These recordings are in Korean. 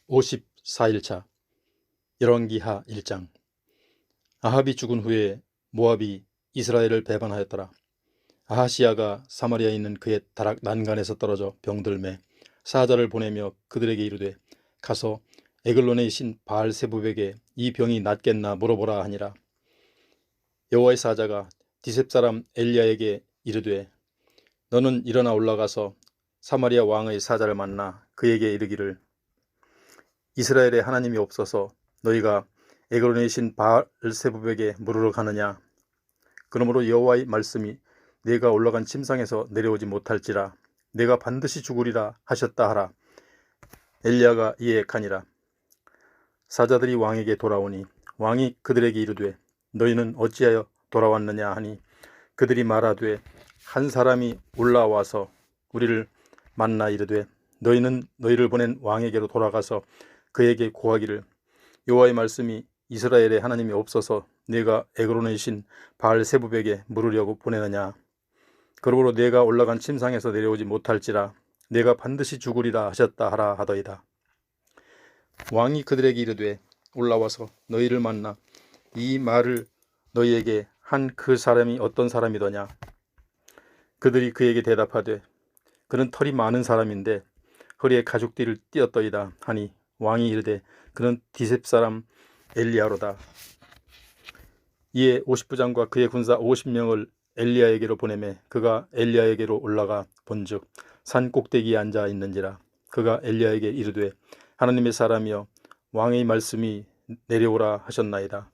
54일차 열왕기하 1장. 아합이 죽은 후에 모압이 이스라엘을 배반하였더라. 아하시야가 사마리아에 있는 그의 다락 난간에서 떨어져 병들매 사자를 보내며 그들에게 이르되 가서 에글론의 신 바알세붑에게 이 병이 낫겠나 물어보라 하니라. 여호와의 사자가 디셉 사람 엘리야에게 이르되 너는 일어나 올라가서 사마리아 왕의 사자를 만나 그에게 이르기를 이스라엘에 하나님이 없어서 너희가 에글론의 신 바알세붑에게 물으러 가느냐. 그러므로 여호와의 말씀이 내가 올라간 침상에서 내려오지 못할지라 내가 반드시 죽으리라 하셨다 하라. 엘리야가 이에 가니라. 사자들이 왕에게 돌아오니 왕이 그들에게 이르되 너희는 어찌하여 돌아왔느냐 하니 그들이 말하되 한 사람이 올라와서 우리를 만나 이르되 너희는 너희를 보낸 왕에게로 돌아가서 그에게 고하기를 여호와의 말씀이 이스라엘에 하나님이 없어서 내가 에그론의 신 바알세붑에게 물으려고 보내느냐. 그러므로 내가 올라간 침상에서 내려오지 못할지라 내가 반드시 죽으리라 하셨다 하라 하더이다. 왕이 그들에게 이르되 올라와서 너희를 만나 이 말을 너희에게 한 그 사람이 어떤 사람이더냐. 그들이 그에게 대답하되 그는 털이 많은 사람인데 허리에 가죽띠를 띠었더이다 하니 왕이 이르되 그는 디셉 사람 엘리야로다. 이에 50부장과 그의 군사 50명을 엘리야에게로 보내매 그가 엘리야에게로 올라가 본즉 산 꼭대기에 앉아 있는지라. 그가 엘리야에게 이르되 하나님의 사람이여 왕의 말씀이 내려오라 하셨나이다.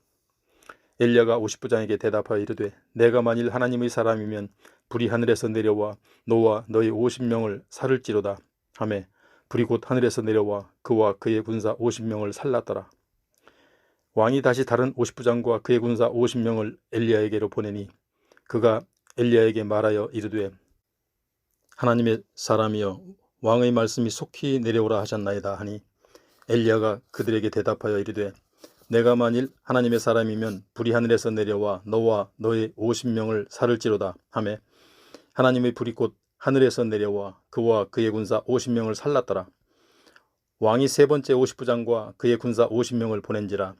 엘리야가 50부장에게 대답하여 이르되 내가 만일 하나님의 사람이면 불이 하늘에서 내려와 너와 너희 50명을 살을지로다 하매 불이 곧 하늘에서 내려와 그와 그의 군사 50명을 살랐더라. 왕이 다시 다른 50부장과 그의 군사 50명을 엘리야에게로 보내니 그가 엘리야에게 말하여 이르되 하나님의 사람이여 왕의 말씀이 속히 내려오라 하셨나이다 하니 엘리야가 그들에게 대답하여 이르되 내가 만일 하나님의 사람이면 불이 하늘에서 내려와 너와 너의 50명을 살을지로다 하매 하나님의 불이 곧 하늘에서 내려와 그와 그의 군사 50명을 살랐더라. 왕이 세 번째 50부장과 그의 군사 50명을 보낸지라.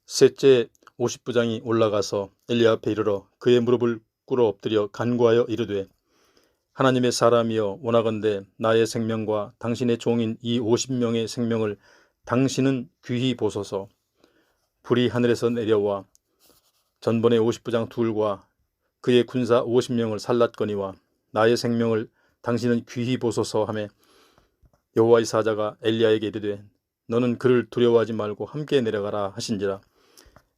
셋째 50부장이 올라가서 엘리야 앞에 이르러 그의 무릎을 꿇어 엎드려 간구하여 이르되 하나님의 사람이여 원하건대 나의 생명과 당신의 종인 이 50명의 생명을 당신은 귀히 보소서. 불이 하늘에서 내려와 전번의 50부장 둘과 그의 군사 50명을 살랐거니와 나의 생명을 당신은 귀히 보소서 하매 여호와의 사자가 엘리야에게 이르되 너는 그를 두려워하지 말고 함께 내려가라 하신지라.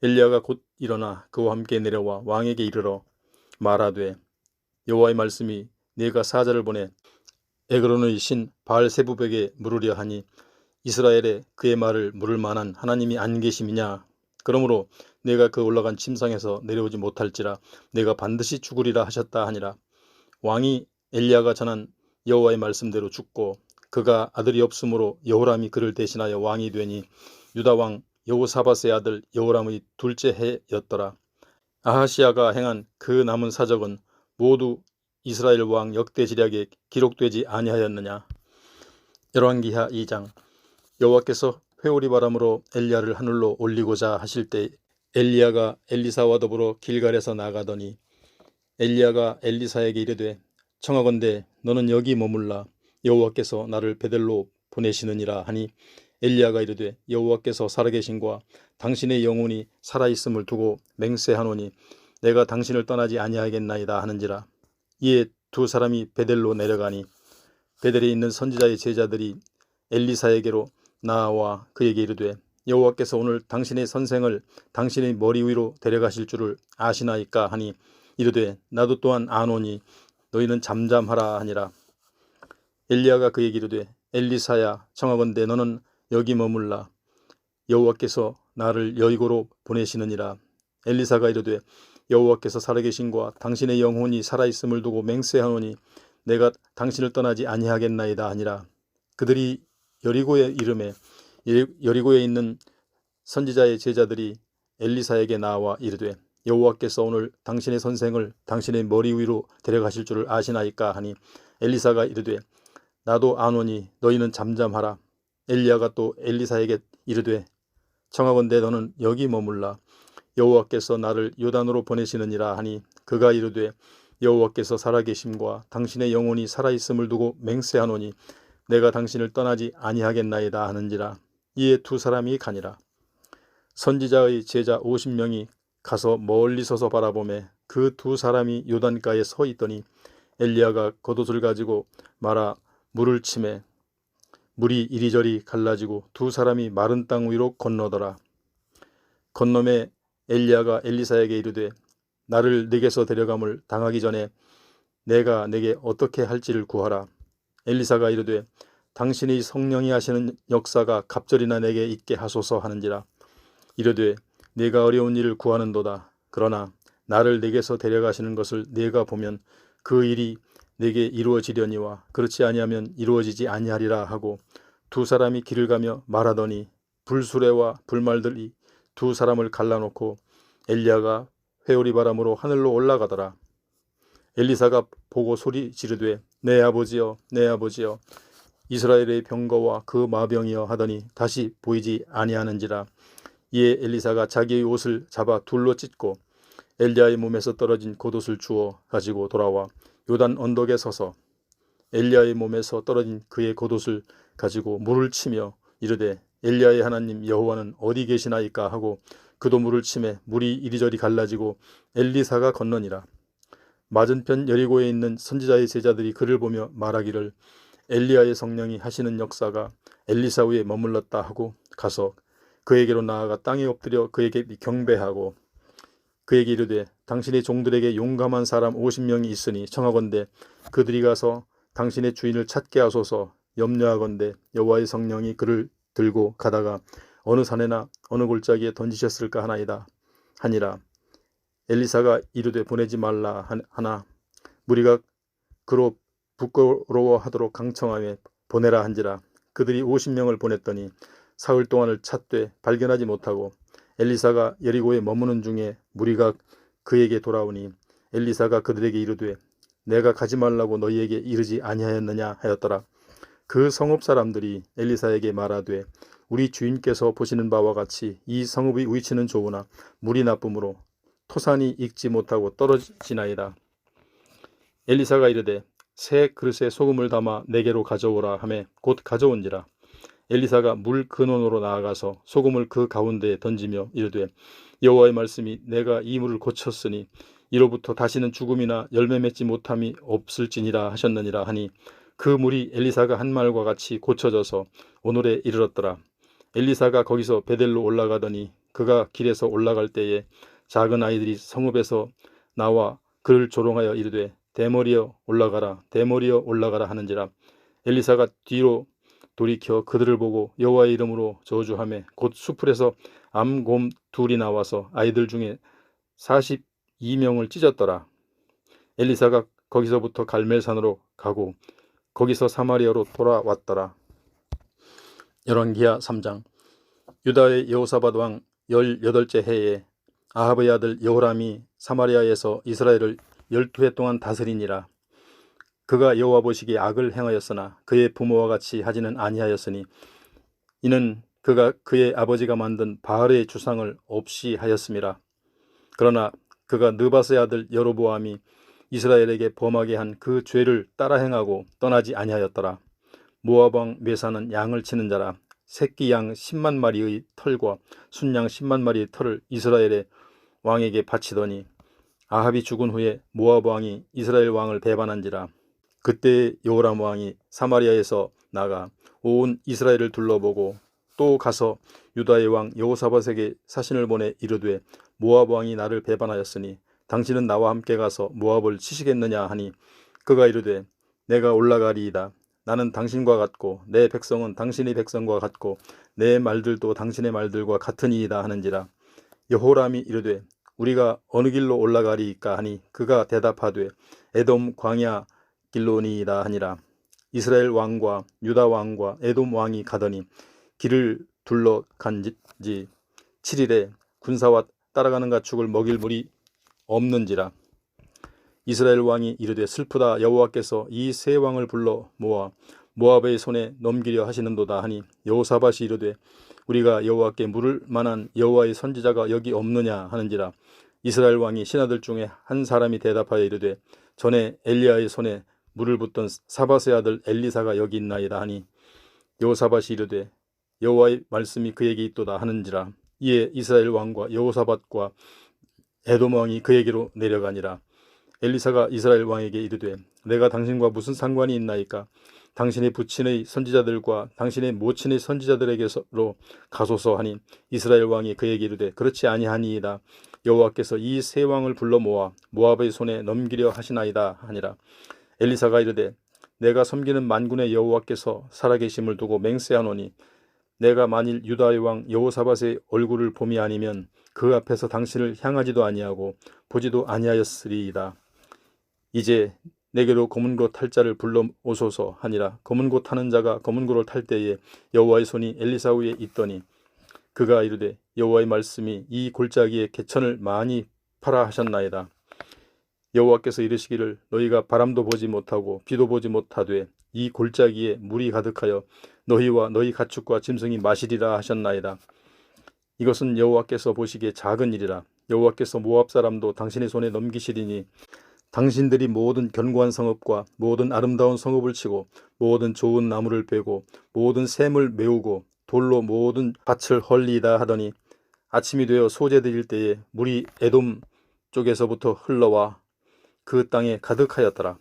엘리야가 곧 일어나 그와 함께 내려와 왕에게 이르러 말하되 여호와의 말씀이 네가 사자를 보내 에그론의 신 바알세붑에게 물으려 하니 이스라엘에 그의 말을 물을 만한 하나님이 안 계심이냐. 그러므로 내가 그 올라간 침상에서 내려오지 못할지라 내가 반드시 죽으리라 하셨다 하니라. 왕이 엘리야가 전한 여호와의 말씀대로 죽고 그가 아들이 없으므로 여호람이 그를 대신하여 왕이 되니 유다 왕 여호사밧의 아들 여호람의 둘째 해였더라. 아하시야가 행한 그 남은 사적은 모두 이스라엘 왕 역대지략에 기록되지 아니하였느냐. 열왕기하 2장. 여호와께서 회오리 바람으로 엘리야를 하늘로 올리고자 하실 때 엘리야가 엘리사와 더불어 길갈에서 나가더니 엘리야가 엘리사에게 이르되 청하건대 너는 여기 머물라 여호와께서 나를 베델로 보내시느니라 하니 엘리야가 이르되 여호와께서 살아계신과 당신의 영혼이 살아있음을 두고 맹세하노니 내가 당신을 떠나지 아니하겠나이다 하는지라. 이에 두 사람이 베델로 내려가니 베델에 있는 선지자의 제자들이 엘리사에게로 나와 그에게 이르되 여호와께서 오늘 당신의 선생을 당신의 머리 위로 데려가실 줄을 아시나이까 하니 이르되 나도 또한 아노니 너희는 잠잠하라 하니라. 엘리야가 그에게 이르되 엘리사야 청하건대 너는 여기 머물라 여호와께서 나를 여리고로 보내시느니라. 엘리사가 이르되 여호와께서 살아계신과 당신의 영혼이 살아있음을 두고 맹세하노니 내가 당신을 떠나지 아니하겠나이다 하니라. 그들이 여리고에 이르매 여리고에 있는 선지자의 제자들이 엘리사에게 나와 이르되 여호와께서 오늘 당신의 선생을 당신의 머리 위로 데려가실 줄을 아시나이까 하니 엘리사가 이르되 나도 아노니 너희는 잠잠하라. 엘리야가 또 엘리사에게 이르되 청하건대 너는 여기 머물라. 여호와께서 나를 요단으로 보내시느니라 하니 그가 이르되 여호와께서 살아계심과 당신의 영혼이 살아있음을 두고 맹세하노니 내가 당신을 떠나지 아니하겠나이다 하는지라. 이에 두 사람이 가니라. 선지자의 제자 50명이 가서 멀리 서서 바라보매 그 두 사람이 요단가에 서 있더니 엘리야가 겉옷을 가지고 말아 물을 치매 물이 이리저리 갈라지고 두 사람이 마른 땅 위로 건너더라. 건너매 엘리야가 엘리사에게 이르되 나를 네게서 데려감을 당하기 전에 내가 네게 어떻게 할지를 구하라. 엘리사가 이르되 당신의 성령이 하시는 역사가 갑절이나 내게 있게 하소서 하는지라. 이르되 네가 어려운 일을 구하는도다. 그러나 나를 네게서 데려가시는 것을 네가 보면 그 일이 네게 이루어지려니와 그렇지 아니하면 이루어지지 아니하리라 하고 두 사람이 길을 가며 말하더니 불수레와 불말들이 두 사람을 갈라놓고 엘리야가 회오리 바람으로 하늘로 올라가더라. 엘리사가 보고 소리 지르되 내 아버지여 내 아버지여 이스라엘의 병거와 그 마병이여 하더니 다시 보이지 아니하는지라. 이에 엘리사가 자기의 옷을 잡아 둘로 찢고 엘리야의 몸에서 떨어진 겉옷을 주워 가지고 돌아와 요단 언덕에 서서 엘리야의 몸에서 떨어진 그의 겉옷을 가지고 물을 치며 이르되 엘리야의 하나님 여호와는 어디 계시나이까 하고 그도 물을 치매 물이 이리저리 갈라지고 엘리사가 건너니라. 맞은편 여리고에 있는 선지자의 제자들이 그를 보며 말하기를 엘리야의 성령이 하시는 역사가 엘리사 위에 머물렀다 하고 가서 그에게로 나아가 땅에 엎드려 그에게 경배하고 그에게 이르되 당신의 종들에게 용감한 사람 50명이 있으니 청하건대 그들이 가서 당신의 주인을 찾게 하소서. 염려하건대 여호와의 성령이 그를 들고 가다가 어느 산에나 어느 골짜기에 던지셨을까 하나이다 하니라. 엘리사가 이르되 보내지 말라 하나 무리가 그로 부끄러워하도록 강청하며 보내라 한지라. 그들이 50명을 보냈더니 사흘 동안을 찾되 발견하지 못하고 엘리사가 여리고에 머무는 중에 무리가 그에게 돌아오니 엘리사가 그들에게 이르되 내가 가지 말라고 너희에게 이르지 아니하였느냐 하였더라. 그 성읍 사람들이 엘리사에게 말하되 우리 주인께서 보시는 바와 같이 이 성읍의 위치는 좋으나 물이 나쁨으로 토산이 익지 못하고 떨어지나이다. 엘리사가 이르되 새 그릇에 소금을 담아 내게로 가져오라 하매 곧 가져온지라. 엘리사가 물 근원으로 나아가서 소금을 그 가운데에 던지며 이르되 여호와의 말씀이 내가 이 물을 고쳤으니 이로부터 다시는 죽음이나 열매 맺지 못함이 없을지니라 하셨느니라 하니 그 물이 엘리사가 한 말과 같이 고쳐져서 오늘에 이르렀더라. 엘리사가 거기서 베델로 올라가더니 그가 길에서 올라갈 때에 작은 아이들이 성읍에서 나와 그를 조롱하여 이르되 대머리여 올라가라 대머리여 올라가라 하는지라. 엘리사가 뒤로 돌이켜 그들을 보고 여호와의 이름으로 저주하매 곧 수풀에서 암곰 둘이 나와서 아이들 중에 42명을 찢었더라. 엘리사가 거기서부터 갈멜산으로 가고 거기서 사마리아로 돌아왔더라. 열왕기하 3장. 유다의 여호사밧 왕 18째 해에 아합의 아들 여호람이 사마리아에서 이스라엘을 12해 동안 다스리니라. 그가 여호와 보시기에 악을 행하였으나 그의 부모와 같이 하지는 아니하였으니 이는 그가 그의 아버지가 만든 바알의 주상을 없이 하였음이라. 그러나 그가 느밧의 아들 여로보암이 이스라엘에게 범하게 한 그 죄를 따라 행하고 떠나지 아니하였더라. 모압 왕 메사는 양을 치는 자라. 새끼 양 10만 마리의 털과 순양 10만 마리의 털을 이스라엘의 왕에게 바치더니 아합이 죽은 후에 모압 왕이 이스라엘 왕을 배반한지라. 그때 여호람 왕이 사마리아에서 나가 온 이스라엘을 둘러보고 또 가서 유다의 왕 여호사밧에게 사신을 보내 이르되 모압 왕이 나를 배반하였으니 당신은 나와 함께 가서 모압을 치시겠느냐 하니 그가 이르되 내가 올라가리이다. 나는 당신과 같고 내 백성은 당신의 백성과 같고 내 말들도 당신의 말들과 같으니이다 하는지라. 여호람이 이르되 우리가 어느 길로 올라가리이까 하니 그가 대답하되 에돔 광야 길로니이다 하니라. 이스라엘 왕과 유다 왕과 에돔 왕이 가더니 길을 둘러 간지 7일에 군사와 따라가는 가축을 먹일 물이 없는지라. 이스라엘 왕이 이르되 슬프다. 여호와께서 이 세 왕을 불러 모아 모압의 손에 넘기려 하시는도다 하니 여호사밧이 이르되 우리가 여호와께 물을 만한 여호와의 선지자가 여기 없느냐 하는지라. 이스라엘 왕이 신하들 중에 한 사람이 대답하여 이르되 전에 엘리야의 손에 물을 붓던 사밧의 아들 엘리사가 여기 있나이다 하니 여호사밧이 이르되 여호와의 말씀이 그에게 있도다 하는지라. 이에 이스라엘 왕과 여호사밧과 에돔 왕이 그에게로 내려가니라. 엘리사가 이스라엘 왕에게 이르되 내가 당신과 무슨 상관이 있나이까? 당신의 부친의 선지자들과 당신의 모친의 선지자들에게로 가소서 하니 이스라엘 왕이 그에게 이르되 그렇지 아니하니이다. 여호와께서 이 세 왕을 불러 모아 모압의 손에 넘기려 하시나이다 하니라. 엘리사가 이르되 내가 섬기는 만군의 여호와께서 살아계심을 두고 맹세하노니 내가 만일 유다의 왕 여호사밧의 얼굴을 봄이 아니면 그 앞에서 당신을 향하지도 아니하고 보지도 아니하였으리이다. 이제 내게로 검은고 탈 자를 불러 오소서 하니라. 검은고 타는 자가 검은고를 탈 때에 여호와의 손이 엘리사 위에 있더니 그가 이르되 여호와의 말씀이 이 골짜기에 개천을 많이 파라 하셨나이다. 여호와께서 이르시기를 너희가 바람도 보지 못하고 비도 보지 못하되 이 골짜기에 물이 가득하여 너희와 너희 가축과 짐승이 마시리라 하셨나이다. 이것은 여호와께서 보시기에 작은 일이라. 여호와께서 모압 사람도 당신의 손에 넘기시리니 당신들이 모든 견고한 성읍과 모든 아름다운 성읍을 치고 모든 좋은 나무를 베고 모든 샘을 메우고 돌로 모든 밭을 헐리이다 하더니 아침이 되어 소재 드릴 때에 물이 에돔 쪽에서부터 흘러와 그 땅에 가득하였더라.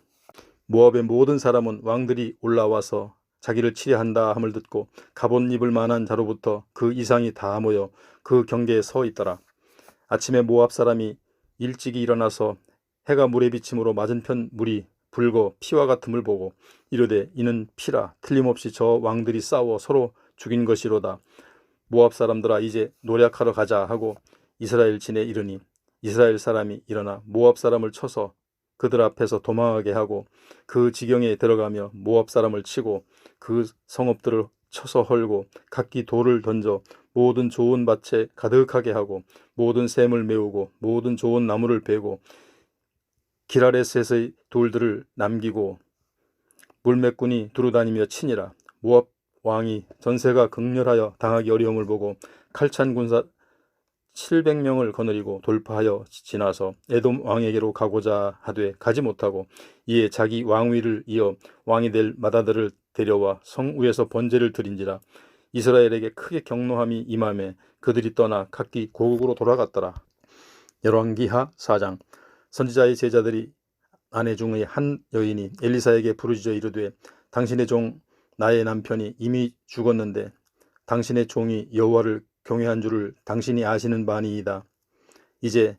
모압의 모든 사람은 왕들이 올라와서 자기를 치려한다 함을 듣고 갑옷 입을 만한 자로부터 그 이상이 다 모여 그 경계에 서 있더라. 아침에 모압 사람이 일찍이 일어나서 해가 물에 비침으로 맞은편 물이 붉어 피와 같음을 보고 이르되 이는 피라. 틀림없이 저 왕들이 싸워 서로 죽인 것이로다. 모압 사람들아 이제 노략하러 가자 하고 이스라엘 진에 이르니 이스라엘 사람이 일어나 모압 사람을 쳐서 그들 앞에서 도망하게 하고 그 지경에 들어가며 모압 사람을 치고 그 성읍들을 쳐서 헐고 각기 돌을 던져 모든 좋은 밭에 가득하게 하고 모든 샘을 메우고 모든 좋은 나무를 베고 기라레셋의 돌들을 남기고 물매꾼이 두루다니며 치니라. 모압 왕이 전세가 극렬하여 당하기 어려움을 보고 칼찬 군사 700명을 거느리고 돌파하여 지나서 에돔 왕에게로 가고자 하되 가지 못하고 이에 자기 왕위를 이어 왕이 될 맏아들을 데려와 성 위에서 번제를 드린지라. 이스라엘에게 크게 경노함이 임함에 그들이 떠나 각기 고국으로 돌아갔더라. 열왕기하 4장. 선지자의 제자들이 아내 중의 한 여인이 엘리사에게 부르짖어 이르되 당신의 종 나의 남편이 이미 죽었는데 당신의 종이 여호와를 경외한 줄을 당신이 아시는 바니이다. 이제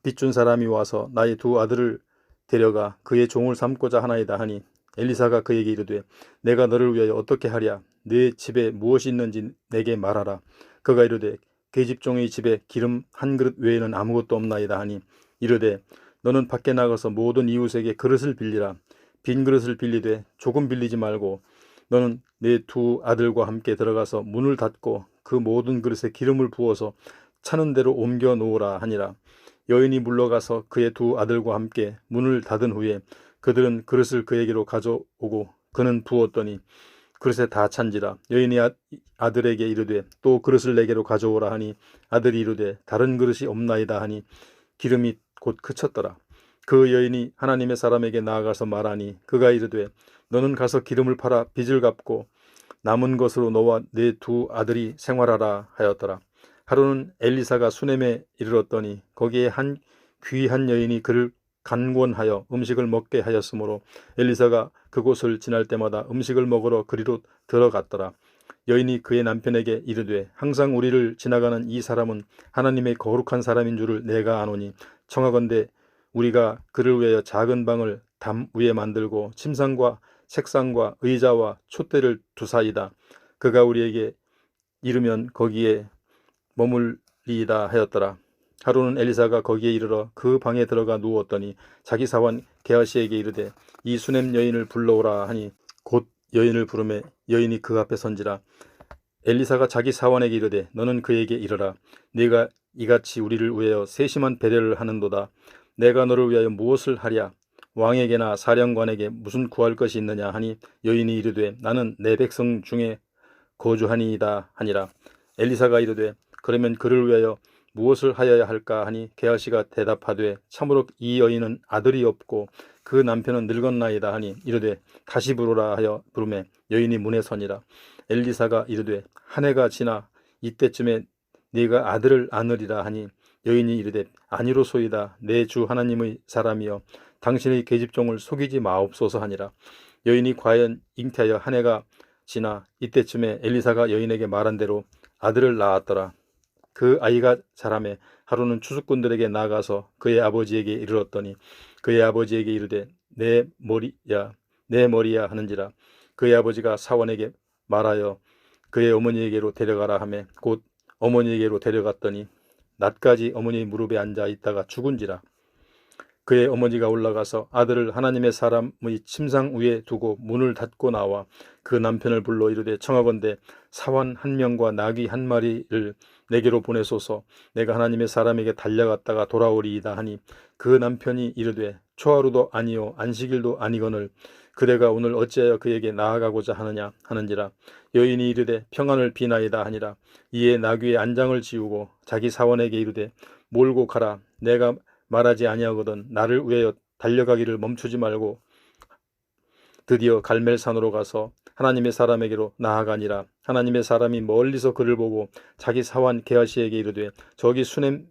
빚준 사람이 와서 나의 두 아들을 데려가 그의 종을 삼고자 하나이다 하니 엘리사가 그에게 이르되 내가 너를 위하여 어떻게 하랴. 네 집에 무엇이 있는지 내게 말하라. 그가 이르되 계집종의 집에 기름 한 그릇 외에는 아무것도 없나이다 하니 이르되 너는 밖에 나가서 모든 이웃에게 그릇을 빌리라. 빈 그릇을 빌리되 조금 빌리지 말고 너는 네 두 아들과 함께 들어가서 문을 닫고 그 모든 그릇에 기름을 부어서 차는 대로 옮겨 놓으라 하니라. 여인이 물러가서 그의 두 아들과 함께 문을 닫은 후에 그들은 그릇을 그에게로 가져오고 그는 부었더니 그릇에 다 찬지라. 여인이 아들에게 이르되 또 그릇을 내게로 가져오라 하니 아들이 이르되 다른 그릇이 없나이다 하니 기름이 곧 그쳤더라. 그 여인이 하나님의 사람에게 나아가서 말하니 그가 이르되 너는 가서 기름을 팔아 빚을 갚고 남은 것으로 너와 네 두 아들이 생활하라 하였더라. 하루는 엘리사가 수넴에 이르렀더니 거기에 한 귀한 여인이 그를 간권하여 음식을 먹게 하였으므로 엘리사가 그곳을 지날 때마다 음식을 먹으러 그리로 들어갔더라. 여인이 그의 남편에게 이르되 항상 우리를 지나가는 이 사람은 하나님의 거룩한 사람인 줄을 내가 아노니 청하건대 우리가 그를 위하여 작은 방을 담 위에 만들고 침상과 책상과 의자와 촛대를 두사이다. 그가 우리에게 이르면 거기에 머물리이다 하였더라. 하루는 엘리사가 거기에 이르러 그 방에 들어가 누웠더니 자기 사원 게하시에게 이르되 이 수넴 여인을 불러오라 하니 곧 여인을 부르매 여인이 그 앞에 선지라. 엘리사가 자기 사원에게 이르되 너는 그에게 이르라. 네가 이같이 우리를 위하여 세심한 배려를 하는도다. 내가 너를 위하여 무엇을 하랴. 왕에게나 사령관에게 무슨 구할 것이 있느냐 하니 여인이 이르되 나는 내 백성 중에 거주하니이다 하니라. 엘리사가 이르되 그러면 그를 위하여 무엇을 하여야 할까 하니 게하시가 대답하되 참으로 이 여인은 아들이 없고 그 남편은 늙었나이다 하니 이르되 다시 부르라 하여 부르매 여인이 문에 서니라. 엘리사가 이르되 한 해가 지나 이때쯤에 네가 아들을 안으리라 하니 여인이 이르되 아니로소이다. 내 주 하나님의 사람이여 당신의 계집종을 속이지 마옵소서 하니라. 여인이 과연 잉태하여 한 해가 지나 이때쯤에 엘리사가 여인에게 말한 대로 아들을 낳았더라. 그 아이가 자라매 하루는 추수꾼들에게 나가서 그의 아버지에게 이르렀더니 그의 아버지에게 이르되 내 머리야 하는지라. 그의 아버지가 사원에게 말하여 그의 어머니에게로 데려가라 하매 곧 어머니에게로 데려갔더니 낮까지 어머니의 무릎에 앉아 있다가 죽은지라. 그의 어머니가 올라가서 아들을 하나님의 사람의 침상 위에 두고 문을 닫고 나와 그 남편을 불러 이르되 청하건대 사원 한 명과 나귀 한 마리를 내게로 보내소서. 내가 하나님의 사람에게 달려갔다가 돌아오리이다 하니 그 남편이 이르되 초하루도 아니요 안식일도 아니거늘 그대가 오늘 어찌하여 그에게 나아가고자 하느냐 하는지라. 여인이 이르되 평안을 비나이다 하니라. 이에 나귀의 안장을 지우고 자기 사원에게 이르되 몰고 가라. 내가 말하지 아니하거든 나를 위하여 달려가기를 멈추지 말고 드디어 갈멜산으로 가서 하나님의 사람에게로 나아가니라. 하나님의 사람이 멀리서 그를 보고 자기 사환 게하시에게 이르되 저기 수넴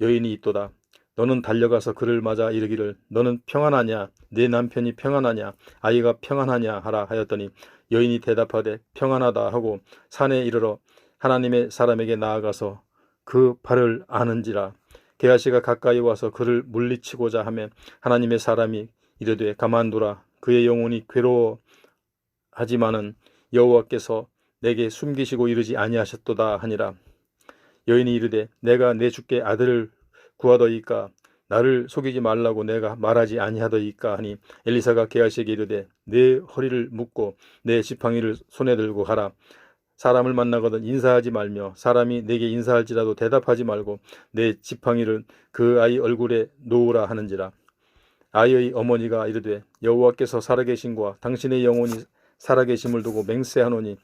여인이 있도다. 너는 달려가서 그를 맞아 이르기를 너는 평안하냐 네 남편이 평안하냐 아이가 평안하냐 하라 하였더니 여인이 대답하되 평안하다 하고 산에 이르러 하나님의 사람에게 나아가서 그 발을 아는지라. 게하시가 가까이 와서 그를 물리치고자 하며 하나님의 사람이 이르되 가만두라. 그의 영혼이 괴로워하지만은 여호와께서 내게 숨기시고 이르지 아니하셨도다 하니라. 여인이 이르되 내가 내 주께 아들을 구하더이까 나를 속이지 말라고 내가 말하지 아니하더이까 하니 엘리사가 게하시에게 이르되 내 허리를 묶고 내 지팡이를 손에 들고 가라. 사람을 만나거든 인사하지 말며 사람이 내게 인사할지라도 대답하지 말고 내 지팡이를 그 아이 얼굴에 놓으라 하는지라. 아이의 어머니가 이르되 여호와께서 살아계신과 당신의 영혼이 살아계심을 두고 맹세하노니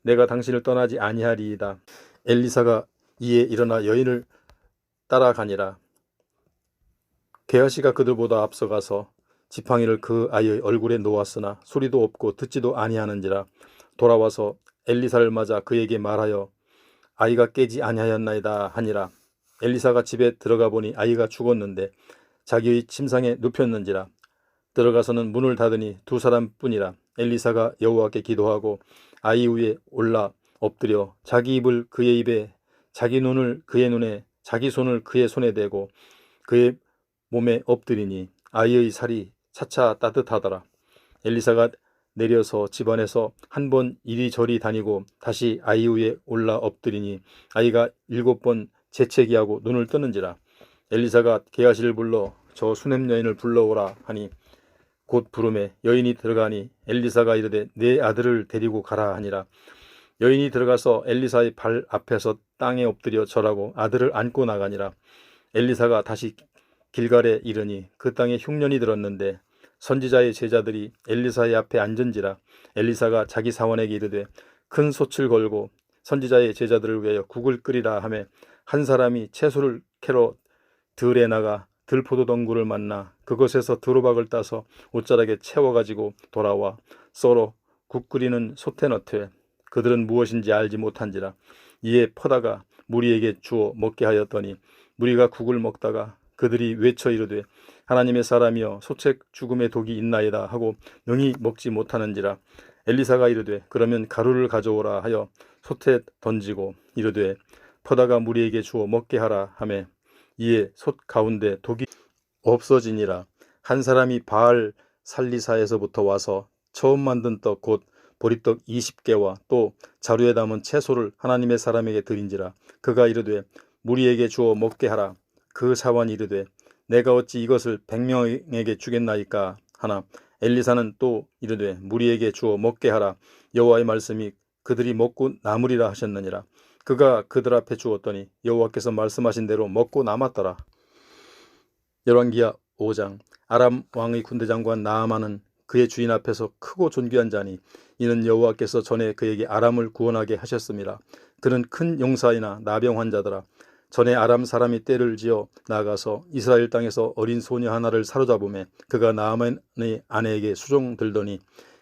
내가 당신을 떠나지 아니하리이다. 엘리사가 이에 일어나 여인을 따라가니라. 게하시가 그들보다 앞서가서 지팡이를 그 아이의 얼굴에 놓았으나 소리도 없고 듣지도 아니하는지라. 돌아와서 엘리사를 맞아 그에게 말하여 아이가 깨지 아니하였나이다 하니라. 엘리사가 집에 들어가 보니 아이가 죽었는데 자기의 침상에 눕혔는지라. 들어가서는 문을 닫으니 두 사람뿐이라. 엘리사가 여호와께 기도하고 아이 위에 올라 엎드려 자기 입을 그의 입에 자기 눈을 그의 눈에 자기 손을 그의 손에 대고 그의 몸에 엎드리니 아이의 살이 차차 따뜻하더라. 엘리사가 내려서 집안에서 한 번 이리저리 다니고 다시 아이 위에 올라 엎드리니 아이가 7번 재채기하고 눈을 뜨는지라. 엘리사가 게하시를 불러 저 수넴 여인을 불러오라 하니 곧 부르매 여인이 들어가니 엘리사가 이르되 내 아들을 데리고 가라 하니라. 여인이 들어가서 엘리사의 발 앞에서 땅에 엎드려 절하고 아들을 안고 나가니라. 엘리사가 다시 길갈에 이르니 그 땅에 흉년이 들었는데 선지자의 제자들이 엘리사의 앞에 앉은지라. 엘리사가 자기 사원에게 이르되 큰 솥을 걸고 선지자의 제자들을 위하여 국을 끓이라 하매 한 사람이 채소를 캐러 들에 나가 들포도 덩굴을 만나 그것에서 두루박을 따서 옷자락에 채워가지고 돌아와 썰어 국 끓이는 솥에 넣되 그들은 무엇인지 알지 못한지라. 이에 퍼다가 무리에게 주어 먹게 하였더니 무리가 국을 먹다가 그들이 외쳐 이르되 하나님의 사람이여 솥에 죽음의 독이 있나이다 하고 능히 먹지 못하는지라. 엘리사가 이르되 그러면 가루를 가져오라 하여 솥에 던지고 이르되 퍼다가 무리에게 주어 먹게 하라 하매 이에 솥 가운데 독이 없어지니라. 한 사람이 바알 살리사에서부터 와서 처음 만든 떡 곧 보리떡 20개와 또 자루에 담은 채소를 하나님의 사람에게 드린지라. 그가 이르되 무리에게 주어 먹게 하라. 그 사원이 이르되 내가 어찌 이것을 100명에게 주겠나이까 하나. 엘리사는 또 이르되 무리에게 주어 먹게 하라. 여호와의 말씀이 그들이 먹고 남으리라 하셨느니라. 그가 그들 앞에 주었더니 여호와께서 말씀하신 대로 먹고 남았더라. 열왕기하 5장. 아람 왕의 군대장관 나아만은 그의 주인 앞에서 크고 존귀한 자니 이는 여호와께서 전에 그에게 아람을 구원하게 하셨습니다. 그는 큰 용사이나 나병 환자더라. 전에 아람 사람이 떼를 지어 나가서 이스라엘 땅에서 어린 소녀 하나를 사로잡음에 그가 나아만의 아내에게 수종들더니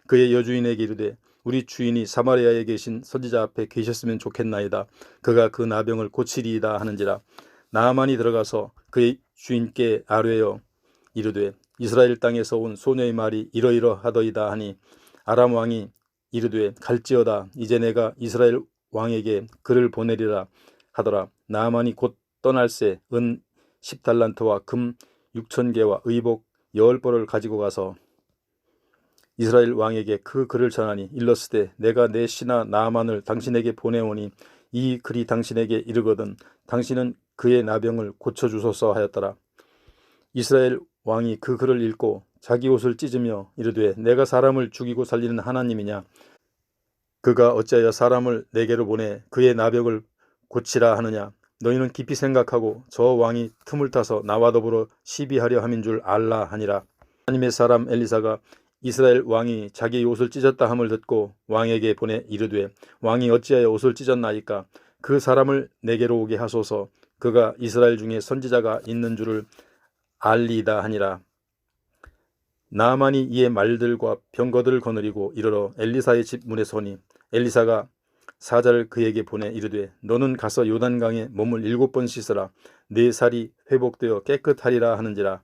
그의 여주인에게 이르되 우리 주인이 사마리아에 계신 선지자 앞에 계셨으면 좋겠나이다. 그가 그 나병을 고치리이다 하는지라. 나아만이 들어가서 그의 주인께 아뢰어 이르되 이스라엘 땅에서 온 소녀의 말이 이러이러하더이다 하니 아람 왕이 이르되 갈지어다. 이제 내가 이스라엘 왕에게 그를 보내리라 하더라. 나아만이 곧 떠날새 은 10달란트와 금 6,000개와 의복 10벌을 가지고 가서 이스라엘 왕에게 그 글을 전하니 일렀으되 내가 내 신하 나아만을 당신에게 보내오니 이 글이 당신에게 이르거든 당신은 그의 나병을 고쳐주소서 하였더라. 이스라엘 왕이 그 글을 읽고 자기 옷을 찢으며 이르되 내가 사람을 죽이고 살리는 하나님이냐. 그가 어찌하여 사람을 내게로 보내 그의 나병을 고치라 하느냐. 너희는 깊이 생각하고 저 왕이 틈을 타서 나와 더불어 시비하려 함인 줄 알라 하니라. 하나님의 사람 엘리사가 이스라엘 왕이 자기 옷을 찢었다 함을 듣고 왕에게 보내 이르되 왕이 어찌하여 옷을 찢었나이까. 그 사람을 내게로 오게 하소서. 그가 이스라엘 중에 선지자가 있는 줄을 알리이다 하니라. 나아만이 이에 말들과 병거들을 거느리고 이르러 엘리사의 집 문에 서니 엘리사가 사자를 그에게 보내 이르되 너는 가서 요단강에 몸을 7번 씻으라. 네 살이 회복되어 깨끗하리라 하는지라.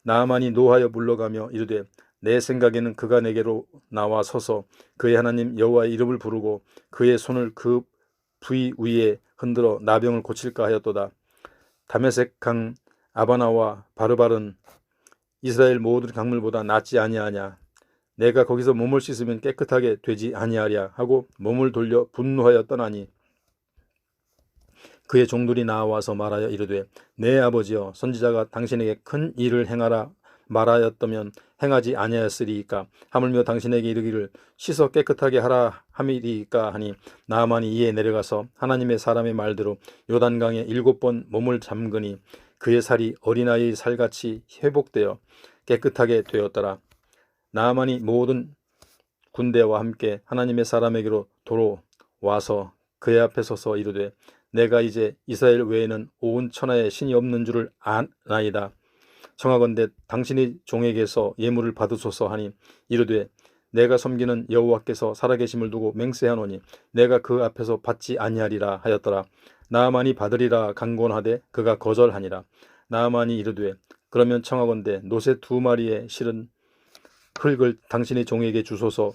나아만이 노하여 물러가며 이르되 내 생각에는 그가 내게로 나와 서서 그의 하나님 여호와의 이름을 부르고 그의 손을 그 부위 위에 흔들어 나병을 고칠까 하였도다. 다메섹 강 아바나와 바르발은 이스라엘 모든 강물보다 낫지 아니하냐. 내가 거기서 몸을 씻으면 깨끗하게 되지 아니하랴 하고 몸을 돌려 분노하여 떠나니 그의 종들이 나와서 말하여 이르되 내 아버지여 선지자가 당신에게 큰 일을 행하라 말하였다면 행하지 아니하였으리이까. 하물며 당신에게 이르기를 씻어 깨끗하게 하라 함이리이까 하니 나아만이 이에 내려가서 하나님의 사람의 말대로 요단강에 7번 몸을 잠그니 그의 살이 어린아이의 살같이 회복되어 깨끗하게 되었더라. 나아만이 모든 군대와 함께 하나님의 사람에게로 도로 와서 그의 앞에 서서 이르되 내가 이제 이스라엘 외에는 온 천하에 신이 없는 줄을 아나이다. 청하건대 당신의 종에게서 예물을 받으소서 하니 이르되 내가 섬기는 여호와께서 살아계심을 두고 맹세하노니 내가 그 앞에서 받지 아니하리라 하였더라. 나아만이 받으리라 간곤하되 그가 거절하니라. 나아만이 이르되 그러면 청하건대 노새 2마리에 실은 흙을 당신의 종에게 주소서.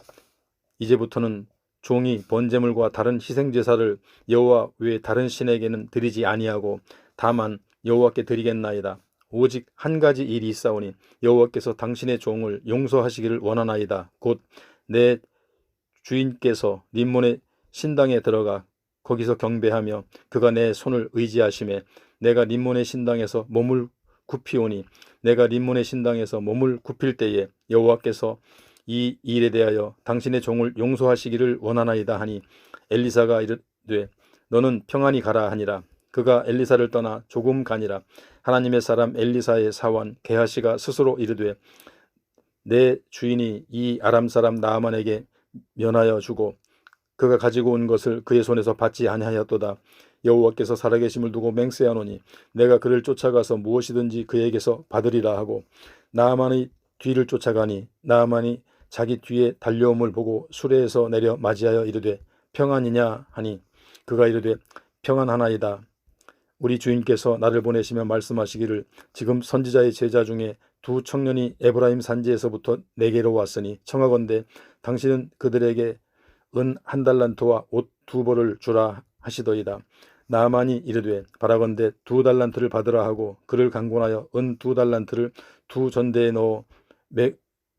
이제부터는 종이 번제물과 다른 희생제사를 여호와 외에 다른 신에게는 드리지 아니하고 다만 여호와께 드리겠나이다. 오직 한 가지 일이 있사오니 여호와께서 당신의 종을 용서하시기를 원하나이다. 곧 내 주인께서 림몬의 신당에 들어가 거기서 경배하며 그가 내 손을 의지하심에 내가 림몬의 신당에서 몸을 굽히오니 내가 림몬의 신당에서 몸을 굽힐 때에 여호와께서 이 일에 대하여 당신의 종을 용서하시기를 원하나이다 하니 엘리사가 이르되 너는 평안히 가라 하니라. 그가 엘리사를 떠나 조금 가니라. 하나님의 사람 엘리사의 사원 게하시가 스스로 이르되 내 주인이 이 아람 사람 나아만에게 면하여 주고 그가 가지고 온 것을 그의 손에서 받지 아니하였도다. 여호와께서 살아계심을 두고 맹세하노니 내가 그를 쫓아가서 무엇이든지 그에게서 받으리라 하고 나아만의 뒤를 쫓아가니 나아만이 자기 뒤에 달려옴을 보고 수레에서 내려 맞이하여 이르되 평안이냐 하니 그가 이르되 평안하나이다. 우리 주인께서 나를 보내시며 말씀하시기를 지금 선지자의 제자 중에 2 청년이 에브라임 산지에서부터 내게로 왔으니 청하건대 당신은 그들에게 은 1달란트와 옷 2벌을 주라 하시더이다. 나아만이 이르되 바라건대 2달란트를 받으라 하고 그를 강권하여 은 2달란트를 2전대에 넣어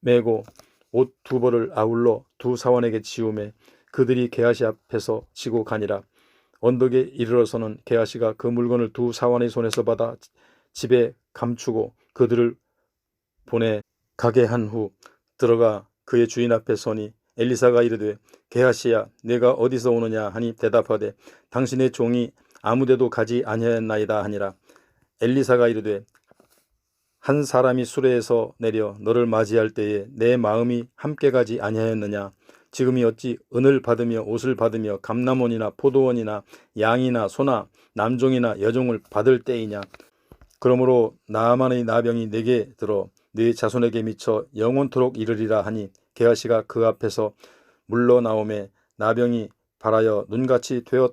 메고 옷 2벌을 아울러 2 사원에게 지우매 그들이 게하시 앞에서 지고 가니라. 언덕에 이르러서는 게하시가 그 물건을 2 사원의 손에서 받아 집에 감추고 그들을 보내 가게 한 후 들어가 그의 주인 앞에 서니 엘리사가 이르되 게하시야 내가 어디서 오느냐 하니 대답하되 당신의 종이 아무데도 가지 아니하였나이다 하니라. 엘리사가 이르되 한 사람이 수레에서 내려 너를 맞이할 때에 내 마음이 함께 가지 아니하였느냐. 지금이 어찌 은을 받으며 옷을 받으며 감람원이나 포도원이나 양이나 소나 남종이나 여종을 받을 때이냐. 그러므로 나아만의 나병이 내게 들어 네 자손에게 미쳐 영원토록 이르리라 하니 게하시가 그 앞에서 물러나오매 나병이 발하여 눈같이 되었다.